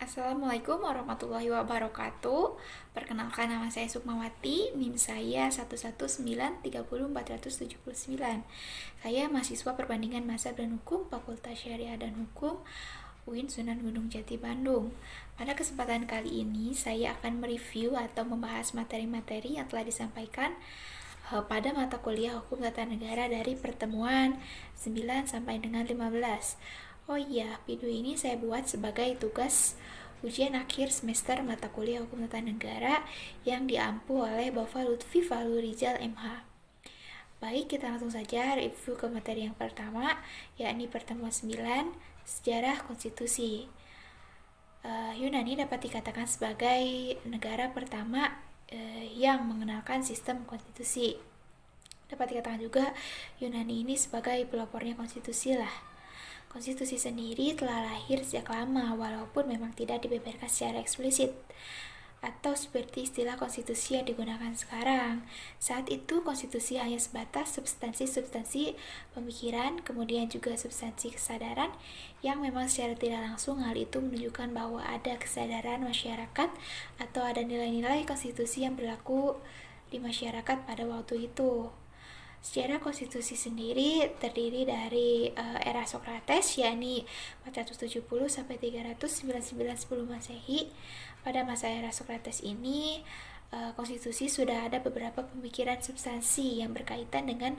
Assalamualaikum warahmatullahi wabarakatuh. Perkenalkan, nama saya Sukmawati, NIM saya 119300479. Saya mahasiswa perbandingan mazhab dan hukum Fakultas Syariah dan Hukum UIN Sunan Gunung Jati Bandung. Pada kesempatan kali ini saya akan mereview atau membahas materi-materi yang telah disampaikan pada mata kuliah Hukum Tata Negara dari pertemuan 9 sampai dengan 15. Oh iya, video ini saya buat sebagai tugas ujian akhir semester mata kuliah Hukum Tata Negara yang diampu oleh Bapak Lutfi Fahlu Rizal MH. Baik, kita langsung saja review ke materi yang pertama, yakni pertemuan 9, Sejarah Konstitusi. Yunani dapat dikatakan sebagai negara pertama yang mengenalkan sistem konstitusi. Dapat dikatakan juga Yunani ini sebagai pelopornya konstitusi lah. Konstitusi sendiri telah lahir sejak lama, walaupun memang tidak dibeberkan secara eksplisit, atau seperti istilah konstitusi yang digunakan sekarang. Saat itu konstitusi hanya sebatas substansi-substansi pemikiran, kemudian juga substansi kesadaran, yang memang secara tidak langsung hal itu menunjukkan bahwa ada kesadaran masyarakat atau ada nilai-nilai konstitusi yang berlaku di masyarakat pada waktu itu. Sejarah konstitusi sendiri terdiri dari era Sokrates, yakni 470 sampai 399 sebelum Masehi. Pada masa era Sokrates ini, konstitusi sudah ada beberapa pemikiran substansi yang berkaitan dengan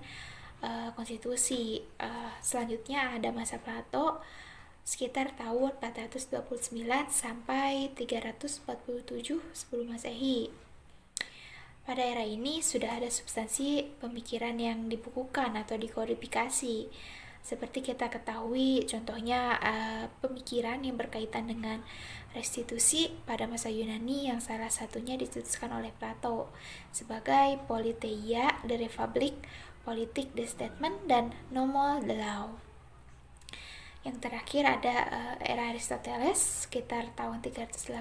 konstitusi. Selanjutnya ada masa Plato sekitar tahun 429 sampai 347 sebelum Masehi. Pada era ini sudah ada substansi pemikiran yang dibukukan atau dikodifikasi. Seperti kita ketahui, contohnya pemikiran yang berkaitan dengan restitusi pada masa Yunani yang salah satunya dicetuskan oleh Plato sebagai Politeia, The Republic, Politik, The Statement, dan Nomos, The Law. Yang terakhir ada era Aristoteles sekitar tahun 384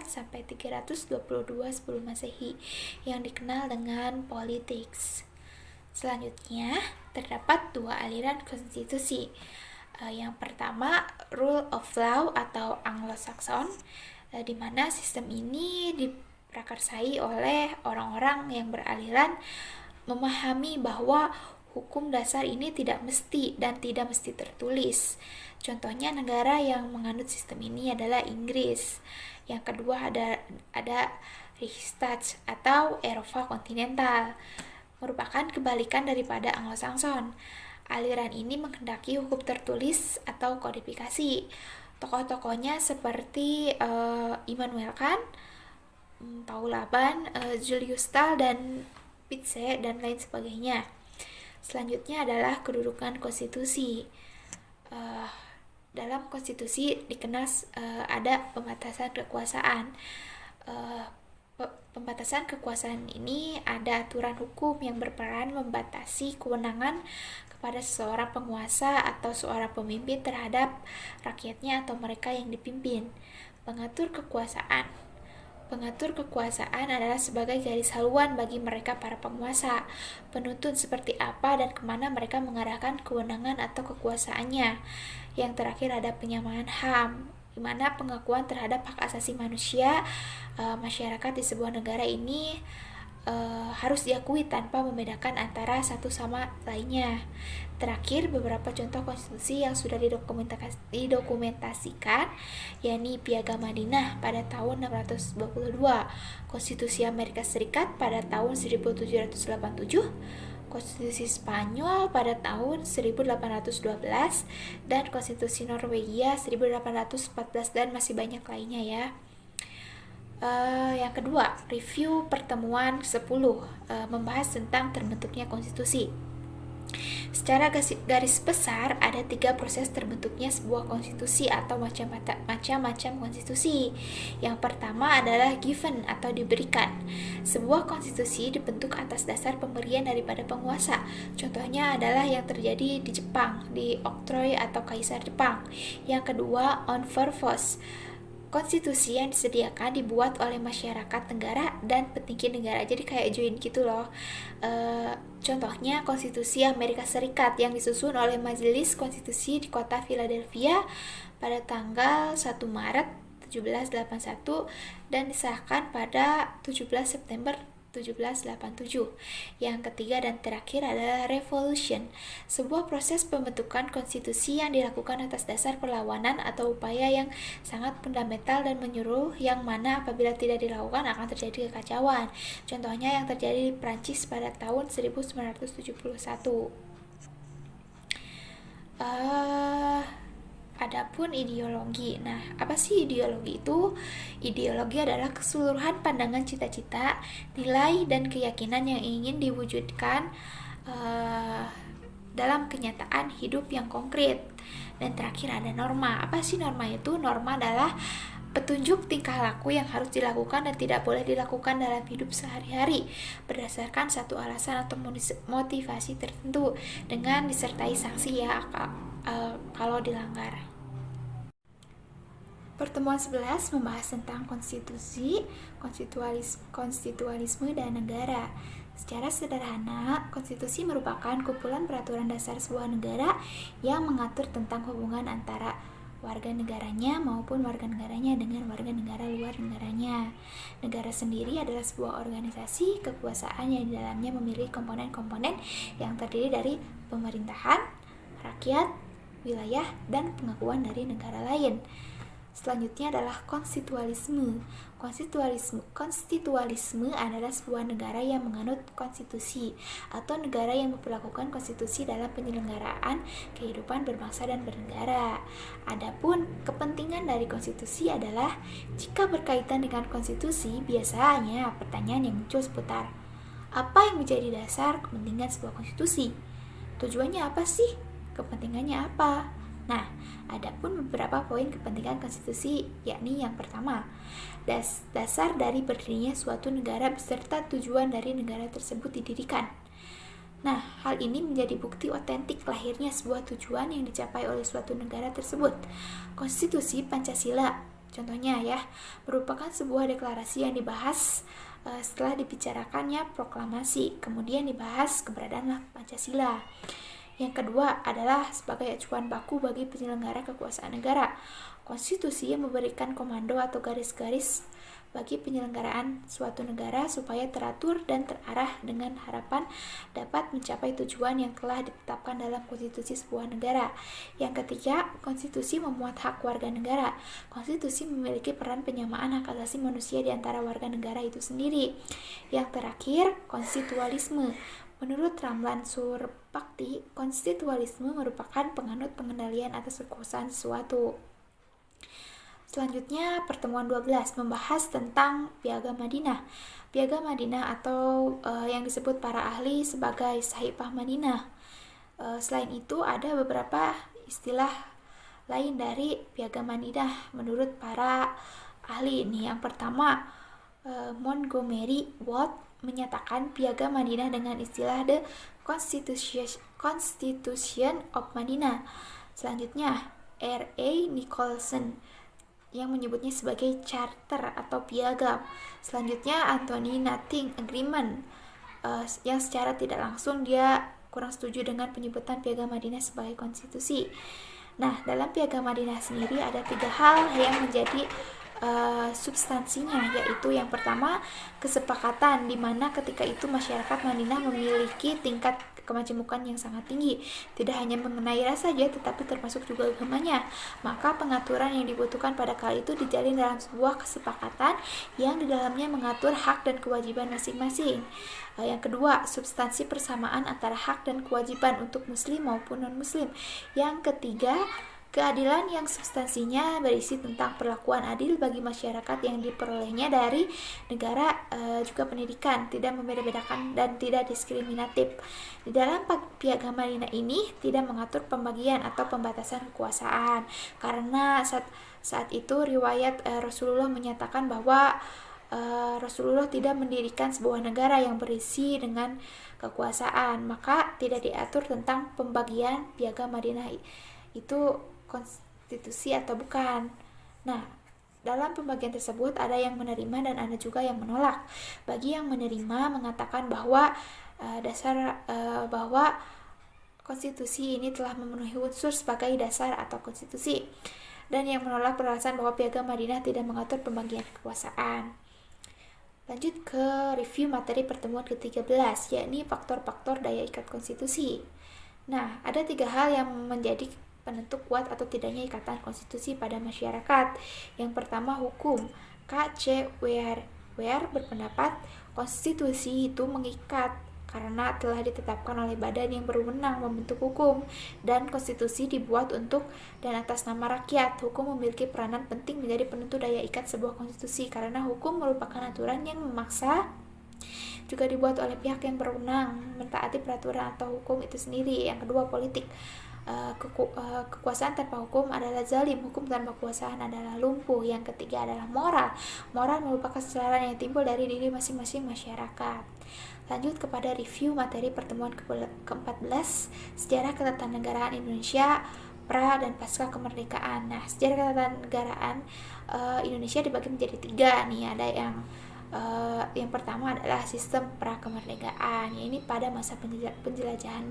sampai 322 sebelum Masehi yang dikenal dengan Politics. Selanjutnya terdapat dua aliran konstitusi. Yang pertama Rule of Law atau Anglo-Saxon, di mana sistem ini diprakarsai oleh orang-orang yang beraliran memahami bahwa hukum dasar ini tidak mesti dan tidak mesti tertulis. Contohnya negara yang menganut sistem ini adalah Inggris. Yang kedua ada Reichstag atau Eropa kontinental, merupakan kebalikan daripada Anglo-Saxon. Aliran ini menghendaki hukum tertulis atau kodifikasi. Tokoh-tokohnya seperti Immanuel Kant, Paul Laban, Julius Stahl, dan Fichte, dan lain sebagainya. Selanjutnya adalah kedudukan konstitusi. Dalam konstitusi dikenal ada pembatasan kekuasaan. Pembatasan kekuasaan ini ada aturan hukum yang berperan membatasi kewenangan kepada seseorang penguasa atau seorang pemimpin terhadap rakyatnya atau mereka yang dipimpin. Pengatur kekuasaan adalah sebagai garis haluan bagi mereka para penguasa, penuntun seperti apa dan kemana mereka mengarahkan kewenangan atau kekuasaannya. Yang terakhir ada penyamaan HAM, di mana pengakuan terhadap hak asasi manusia masyarakat di sebuah negara ini harus diakui tanpa membedakan antara satu sama lainnya. Terakhir, beberapa contoh konstitusi yang sudah didokumentasikan, yakni Piagam Madinah pada tahun 622, Konstitusi Amerika Serikat pada tahun 1787, Konstitusi Spanyol pada tahun 1812, dan Konstitusi Norwegia 1814, dan masih banyak lainnya ya. Yang kedua, review pertemuan 10, membahas tentang terbentuknya konstitusi. Secara garis besar ada 3 proses terbentuknya sebuah konstitusi atau macam-macam konstitusi. Yang pertama adalah given atau diberikan. Sebuah konstitusi dibentuk atas dasar pemberian daripada penguasa. Contohnya adalah yang terjadi di Jepang, di oktroi atau kaisar Jepang. Yang kedua, on purpose. Konstitusi yang disediakan dibuat oleh masyarakat negara dan petinggi negara, jadi kayak join gitu loh. Contohnya Konstitusi Amerika Serikat yang disusun oleh Majelis Konstitusi di kota Philadelphia pada tanggal 1 Maret 1781 dan disahkan pada 17 September 1787. Yang ketiga dan terakhir adalah revolution, sebuah proses pembentukan konstitusi yang dilakukan atas dasar perlawanan atau upaya yang sangat fundamental dan menyeluruh, yang mana apabila tidak dilakukan akan terjadi kekacauan. Contohnya yang terjadi di Prancis pada tahun 1971. Adapun ideologi. Nah, apa sih ideologi itu? Ideologi adalah keseluruhan pandangan, cita-cita, nilai, dan keyakinan yang ingin diwujudkan dalam kenyataan hidup yang konkret. Dan terakhir ada norma. Apa sih norma itu? Norma adalah petunjuk tingkah laku yang harus dilakukan dan tidak boleh dilakukan dalam hidup sehari-hari berdasarkan satu alasan atau motivasi tertentu dengan disertai sanksi kalau dilanggar. Pertemuan 11 membahas tentang konstitusi, konstitualisme, dan negara. Secara sederhana, konstitusi merupakan kumpulan peraturan dasar sebuah negara yang mengatur tentang hubungan antara warga negaranya maupun warga negaranya dengan warga negara luar negaranya. Negara sendiri adalah sebuah organisasi kekuasaan yang di dalamnya memiliki komponen-komponen yang terdiri dari pemerintahan, rakyat, wilayah, dan pengakuan dari negara lain. Selanjutnya adalah konstitualisme. Konstitualisme adalah sebuah negara yang menganut konstitusi atau negara yang memperlakukan konstitusi dalam penyelenggaraan kehidupan berbangsa dan bernegara. Adapun kepentingan dari konstitusi adalah jika berkaitan dengan konstitusi, biasanya pertanyaan yang muncul seputar apa yang menjadi dasar kepentingan sebuah konstitusi? Tujuannya apa sih? Kepentingannya apa? Nah, ada pun beberapa poin kepentingan konstitusi, yakni yang pertama, dasar dari berdirinya suatu negara beserta tujuan dari negara tersebut didirikan. Nah, hal ini menjadi bukti otentik lahirnya sebuah tujuan yang dicapai oleh suatu negara tersebut. Konstitusi Pancasila, contohnya ya, merupakan sebuah deklarasi yang dibahas setelah dibicarakannya proklamasi, kemudian dibahas keberadaan Pancasila. Yang kedua adalah sebagai acuan baku bagi penyelenggara kekuasaan negara. Konstitusi yang memberikan komando atau garis-garis bagi penyelenggaraan suatu negara supaya teratur dan terarah dengan harapan dapat mencapai tujuan yang telah ditetapkan dalam konstitusi sebuah negara. Yang ketiga, konstitusi memuat hak warga negara. Konstitusi memiliki peran penyamaan hak asasi manusia di antara warga negara itu sendiri. Yang terakhir, konstitualisme. Menurut Ramlan Surpakti, konstitualisme merupakan penganut pengendalian atas kekuasaan sesuatu. Selanjutnya, pertemuan 12 membahas tentang Piagam Madinah. Piagam Madinah atau yang disebut para ahli sebagai Sahiphah Madinah. Selain itu, ada beberapa istilah lain dari Piagam Madinah menurut para ahli ini. Yang pertama, Montgomery Watt menyatakan Piagam Madinah dengan istilah The Constitution of Madinah. Selanjutnya, R.A. Nicholson yang menyebutnya sebagai charter atau piagam. Selanjutnya, Anthony Nothing Agreement yang secara tidak langsung dia kurang setuju dengan penyebutan Piagam Madinah sebagai konstitusi. Nah, dalam Piagam Madinah sendiri ada 3 hal yang menjadi substansinya, yaitu yang pertama, kesepakatan di mana ketika itu masyarakat Madinah memiliki tingkat kemajemukan yang sangat tinggi, tidak hanya mengenai ras saja tetapi termasuk juga agamanya. Maka pengaturan yang dibutuhkan pada kali itu dijalin dalam sebuah kesepakatan yang di dalamnya mengatur hak dan kewajiban masing-masing. Yang kedua, substansi persamaan antara hak dan kewajiban untuk muslim maupun non-muslim. Yang ketiga, keadilan yang substansinya berisi tentang perlakuan adil bagi masyarakat yang diperolehnya dari negara, juga pendidikan, tidak membeda-bedakan dan tidak diskriminatif. Di dalam Piagam Madinah ini tidak mengatur pembagian atau pembatasan kekuasaan, karena saat itu riwayat Rasulullah menyatakan bahwa Rasulullah tidak mendirikan sebuah negara yang berisi dengan kekuasaan, maka tidak diatur tentang pembagian Piagam Madinah itu konstitusi atau bukan. Nah, dalam pembagian tersebut ada yang menerima dan ada juga yang menolak. Bagi yang menerima mengatakan bahwa bahwa konstitusi ini telah memenuhi unsur sebagai dasar atau konstitusi. dan yang menolak beralasan bahwa Piagam Madinah tidak mengatur pembagian kekuasaan. Lanjut ke review materi pertemuan ke-13, yakni faktor-faktor daya ikat konstitusi. Nah, ada 3 hal yang menjadi penentu kuat atau tidaknya ikatan konstitusi pada masyarakat. Yang pertama, hukum. K.C. Weir berpendapat konstitusi itu mengikat karena telah ditetapkan oleh badan yang berwenang membentuk hukum, dan konstitusi dibuat untuk dan atas nama rakyat. Hukum memiliki peranan penting menjadi penentu daya ikat sebuah konstitusi karena hukum merupakan aturan yang memaksa, juga dibuat oleh pihak yang berwenang mentaati peraturan atau hukum itu sendiri. Yang kedua, politik. Kekuasaan tanpa hukum adalah zalim, hukum tanpa kekuasaan adalah lumpuh. Yang ketiga adalah moral. Moral merupakan kesadaran yang timbul dari diri masing-masing masyarakat. Lanjut kepada review materi pertemuan ke-14, sejarah ketatanegaraan Indonesia pra dan pasca kemerdekaan. Nah, sejarah ketatanegaraan Indonesia dibagi menjadi 3 nih. Ada yang pertama adalah sistem pra-kemerdekaan. Ini pada masa penjajahan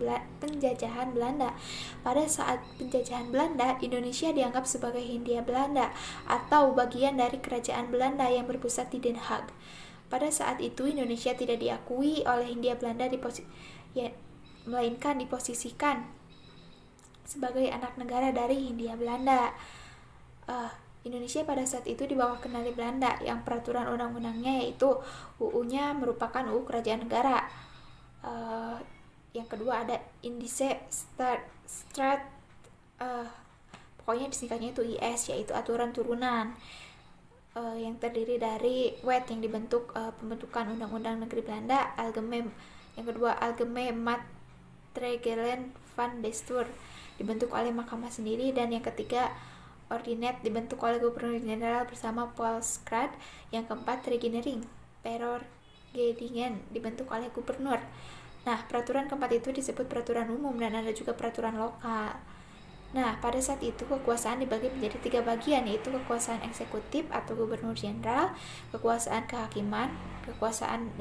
Belanda. Pada saat penjajahan Belanda, Indonesia dianggap sebagai Hindia Belanda atau bagian dari kerajaan Belanda yang berpusat di Den Haag. Pada saat itu Indonesia tidak diakui oleh Hindia Belanda melainkan diposisikan sebagai anak negara dari Hindia Belanda. Indonesia pada saat itu di bawah kendali Belanda, yang peraturan undang-undangnya yaitu UU-nya merupakan UU Kerajaan Negara. Yang kedua ada Indice Strat, pokoknya disingkatnya itu IS, yaitu aturan turunan, yang terdiri dari wet yang dibentuk pembentukan Undang-Undang Negeri Belanda. Yang kedua Algemene Maatregelen van Bestuur dibentuk oleh mahkamah sendiri, dan yang ketiga Ordinet dibentuk oleh Gubernur Jenderal bersama Volksraad. Yang keempat Regenering Perordeningen dibentuk oleh Gubernur. Nah, peraturan keempat itu disebut peraturan umum, dan ada juga peraturan lokal. Nah, pada saat itu kekuasaan dibagi menjadi 3 bagian, yaitu kekuasaan eksekutif atau Gubernur Jenderal, kekuasaan kehakiman, kekuasaan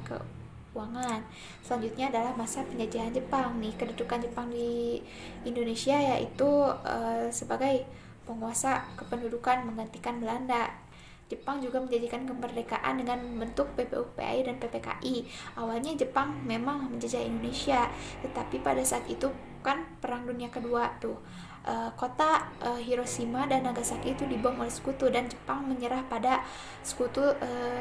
keuangan. Selanjutnya adalah masa penjajahan Jepang nih. Kedudukan Jepang di Indonesia yaitu sebagai penguasa kependudukan menggantikan Belanda. Jepang juga menjadikan kemerdekaan dengan membentuk PPUPI dan PPKI. Awalnya Jepang memang menjajah Indonesia, tetapi pada saat itu kan Perang Dunia Kedua tuh, kota Hiroshima dan Nagasaki itu dibom oleh sekutu, dan Jepang menyerah pada sekutu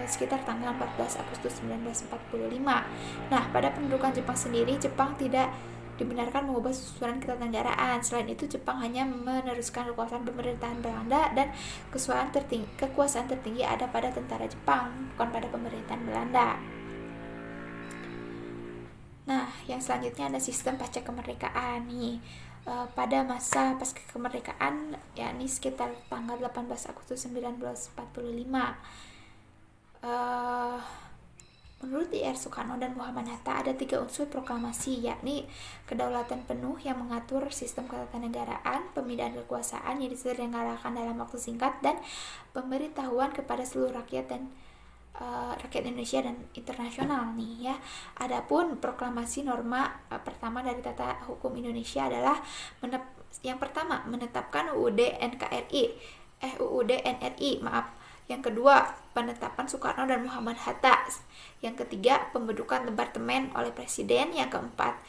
sekitar tanggal 14 Agustus 1945. Nah, pada pendudukan Jepang sendiri, Jepang tidak dibenarkan mengubah susunan ketatanegaraan. Selain itu, Jepang hanya meneruskan kekuasaan pemerintahan Belanda, dan kekuasaan tertinggi ada pada tentara Jepang, bukan pada pemerintahan Belanda. Nah, yang selanjutnya ada sistem pasca kemerdekaan nih. Pada masa pasca kemerdekaan, yakni sekitar tanggal 18 Agustus 1945, menurut I.R. Soekarno dan Muhammad Hatta ada 3 unsur proklamasi, yakni kedaulatan penuh yang mengatur sistem ketatanegaraan, pemindahan kekuasaan yang diselenggarakan dalam waktu singkat, dan pemberitahuan kepada seluruh rakyat dan rakyat Indonesia dan internasional nih ya. Adapun proklamasi norma pertama dari tata hukum Indonesia adalah yang pertama menetapkan UUD NRI. Yang kedua, penetapan Soekarno dan Muhammad Hatta. Yang ketiga, pembentukan departemen oleh presiden. Yang keempat,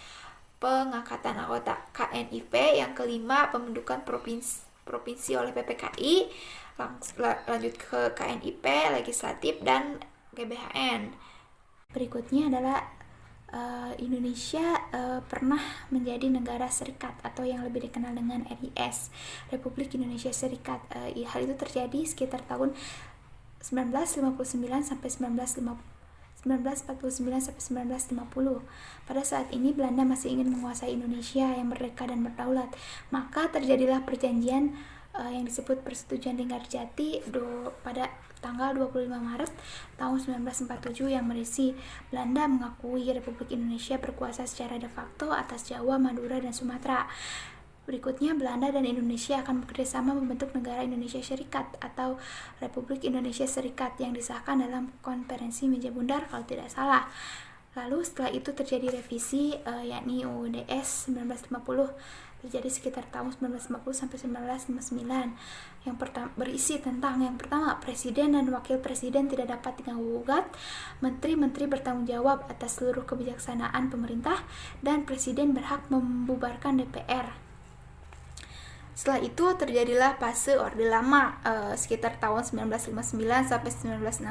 pengangkatan anggota KNIP. Yang kelima, pembentukan provinsi oleh PPKI. Lanjut ke KNIP, legislatif, dan GBHN. Berikutnya adalah Indonesia pernah menjadi negara serikat atau yang lebih dikenal dengan RIS, Republik Indonesia Serikat. Hal itu terjadi sekitar tahun 1949 sampai 1950. Pada saat ini Belanda masih ingin menguasai Indonesia yang merdeka dan berdaulat. Maka terjadilah perjanjian yang disebut Persetujuan Linggarjati pada tanggal 25 Maret tahun 1947 yang berisi Belanda mengakui Republik Indonesia berkuasa secara de facto atas Jawa, Madura, dan Sumatera. Berikutnya, Belanda dan Indonesia akan bekerjasama membentuk negara Indonesia Serikat atau Republik Indonesia Serikat yang disahkan dalam konferensi meja bundar kalau tidak salah. Lalu setelah itu terjadi revisi yakni UUD 1950 terjadi sekitar tahun 1950 sampai 1959 yang berisi tentang yang pertama, presiden dan wakil presiden tidak dapat diganggu-gugat, menteri-menteri bertanggung jawab atas seluruh kebijaksanaan pemerintah, dan presiden berhak membubarkan DPR. Setelah itu terjadilah fase Orde Lama sekitar tahun 1959 sampai 1965.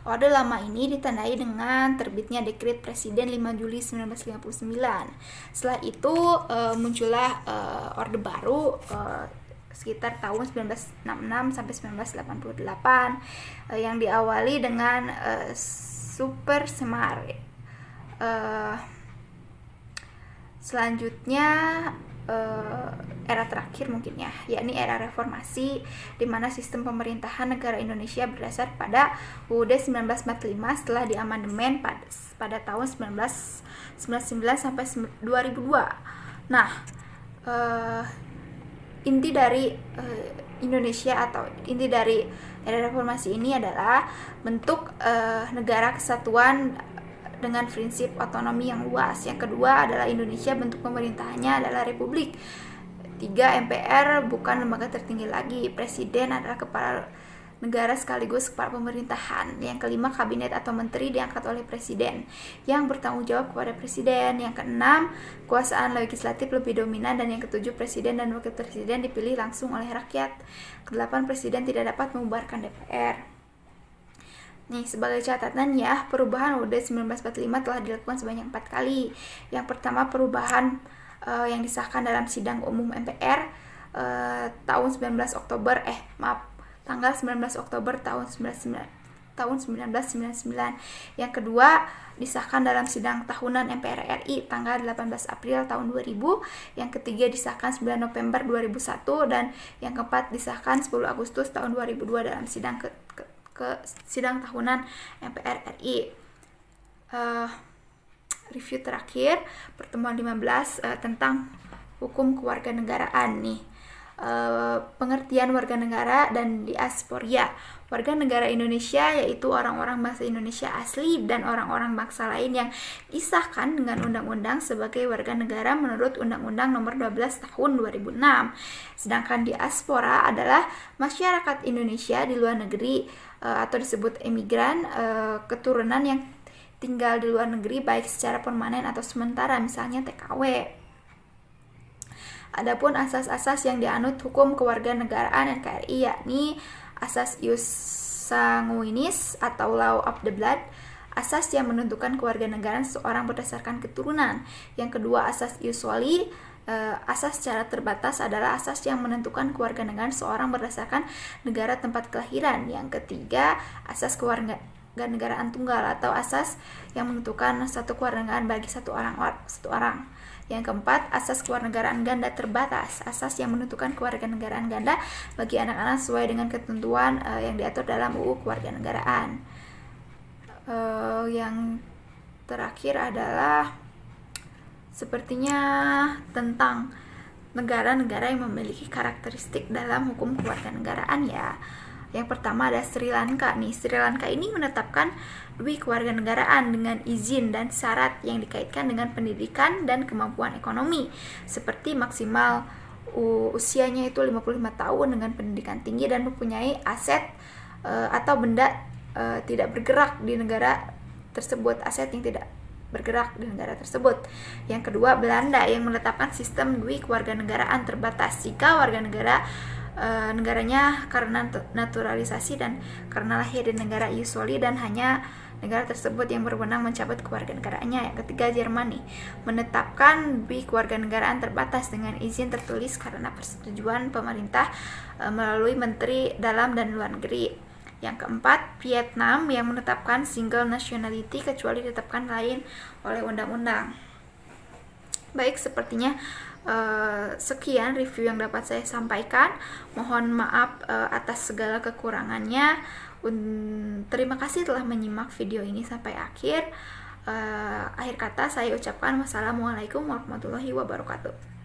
Orde Lama ini ditandai dengan terbitnya Dekret Presiden 5 Juli 1959. Setelah itu muncullah Orde Baru sekitar tahun 1966 sampai 1988 yang diawali dengan Super Semar. Selanjutnya era terakhir mungkin ya, yakni era reformasi, di mana sistem pemerintahan negara Indonesia berdasar pada UUD 1945 setelah diamandemen pada tahun 1999 sampai 2002. Nah, inti dari Indonesia atau inti dari era reformasi ini adalah bentuk negara kesatuan dengan prinsip otonomi yang luas. Yang kedua adalah Indonesia bentuk pemerintahannya adalah republik. 3. MPR bukan lembaga tertinggi lagi. Presiden adalah kepala negara sekaligus kepala pemerintahan. Yang kelima, kabinet atau menteri diangkat oleh presiden yang bertanggung jawab kepada presiden. Yang keenam, kekuasaan legislatif lebih dominan. Dan yang ketujuh, presiden dan wakil presiden dipilih langsung oleh rakyat. Kedelapan, presiden tidak dapat membubarkan DPR. Nih, sebagai catatan ya, perubahan UUD 1945 telah dilakukan sebanyak 4 kali. Yang pertama, perubahan yang disahkan dalam sidang umum MPR tanggal 19 Oktober tahun 1999. Yang kedua, disahkan dalam sidang tahunan MPR RI tanggal 18 April tahun 2000. Yang ketiga, disahkan 9 November 2001. Dan yang keempat, disahkan 10 Agustus tahun 2002 dalam sidang sidang tahunan MPR RI. Review terakhir pertemuan 15 tentang hukum kewarganegaraan nih. Pengertian warga negara dan diaspora. Warga negara Indonesia yaitu orang-orang bangsa Indonesia asli dan orang-orang bangsa lain yang disahkan dengan undang-undang sebagai warga negara menurut Undang-Undang Nomor 12 Tahun 2006. Sedangkan diaspora adalah masyarakat Indonesia di luar negeri atau disebut emigran, keturunan yang tinggal di luar negeri baik secara permanen atau sementara, misalnya TKW. Adapun asas-asas yang dianut hukum kewarganegaraan NKRI yakni asas ius sanguinis atau law of the blood, asas yang menentukan kewarganegaraan seseorang berdasarkan keturunan. Yang kedua, asas ius soli, asas secara terbatas adalah asas yang menentukan kewarganegaraan seseorang berdasarkan negara tempat kelahiran. Yang ketiga, asas kewarganegaraan tunggal atau asas yang menentukan satu kewarganegaraan bagi satu orang. Yang keempat, asas kewarganegaraan ganda terbatas, asas yang menentukan kewarganegaraan ganda bagi anak-anak sesuai dengan ketentuan yang diatur dalam UU Kewarganegaraan. Yang terakhir adalah sepertinya tentang negara-negara yang memiliki karakteristik dalam hukum kewarganegaraan ya. Yang pertama ada Sri Lanka nih. Sri Lanka ini menetapkan dui kewarganegaraan dengan izin dan syarat yang dikaitkan dengan pendidikan dan kemampuan ekonomi, seperti maksimal usianya itu 55 tahun dengan pendidikan tinggi dan mempunyai aset atau benda tidak bergerak di negara tersebut, aset yang tidak bergerak di negara tersebut. Yang kedua, Belanda yang menetapkan sistem dui kewarganegaraan terbatas jika warga negaranya karena naturalisasi dan karena lahir di negara ius soli dan hanya negara tersebut yang berwenang mencabut kewarganegaraannya. Yang ketiga, Jerman nih menetapkan dui kewarganegaraan terbatas dengan izin tertulis karena persetujuan pemerintah melalui Menteri Dalam dan Luar Negeri. Yang keempat, Vietnam yang menetapkan single nationality kecuali ditetapkan lain oleh undang-undang. Baik, sepertinya sekian review yang dapat saya sampaikan. Mohon maaf atas segala kekurangannya. Terima kasih telah menyimak video ini sampai akhir. Akhir kata saya ucapkan wassalamualaikum warahmatullahi wabarakatuh.